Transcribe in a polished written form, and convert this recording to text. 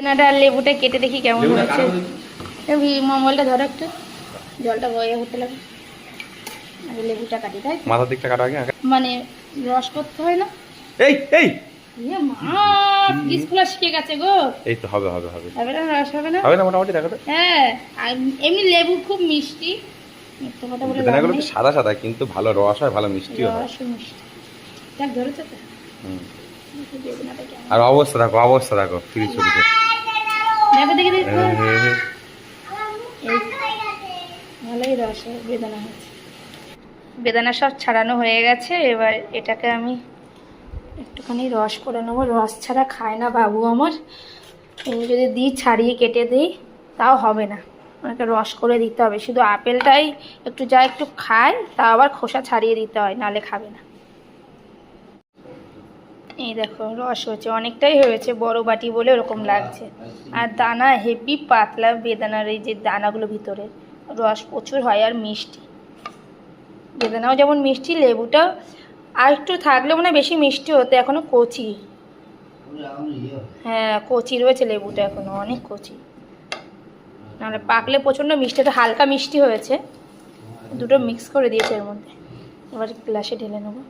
বেদানাটা আর লেবুটা কেটে দেখি কেমন হয়েছে। মোবাইলটা ধরো একটু, জলটা বয়ে হতে লাগে। আগে লেবুটা কাটি, তাই মাথার দিকটা কাটা আগে মানে রস করতে হয় না। এই এই মা পিসগুলো শিখে গেছে গো। এই তো হবে হবে হবে হবে না, রস হবে না? হবে না মোটামুটি দেখো তো। হ্যাঁ, আর এমনি লেবু খুব মিষ্টি। মিথ্যে কথা বলে লাভ বেদানাগুলো নেই। তো সাদা সাদা কিন্তু ভালো রস হয়, ভালো মিষ্টিও হয়। রস মিষ্টি। দেখ ধরেছে তো। হুম। বেদানাটা কেমন? আর অবস্থা দেখো ফ্রিজ চুরিতে। দেখো দেখি দেখি। ভালোই রস বেদানা হয়েছে। বেদানা সব ছাড়ানো হয়ে গেছে। এবার এটাকে আমি একটুখানি রস করে নেবো। রস ছাড়া খায় না বাবু আমার। এমনি যদি দিই, ছাড়িয়ে কেটে দিই, তাও হবে না, ওনাকে রস করে দিতে হবে। শুধু আপেলটাই একটু যা একটু খায়, তা আবার খোসা ছাড়িয়ে দিতে হয়, নাহলে খাবে না। এই দেখো রস হয়েছে, অনেকটাই হয়েছে, বড় বাটি বলে ওরকম লাগছে। আর দানা হেভি পাতলা বেদানার, এই যে দানাগুলো ভিতরে রস প্রচুর হয় আর মিষ্টি। বেদানাও যেমন মিষ্টি, লেবুটাও আর একটু থাকলে মনে হয় বেশি মিষ্টি হতো। এখনো কচি, হ্যাঁ কচি রয়েছে লেবুটা, এখনো অনেক কচি। নাহলে পাকলে প্রচণ্ড মিষ্টি, এটা হালকা মিষ্টি হয়েছে। দুটো মিক্স করে দিয়েছে এর মধ্যে। এবার গ্লাসে ঢেলে নেবো।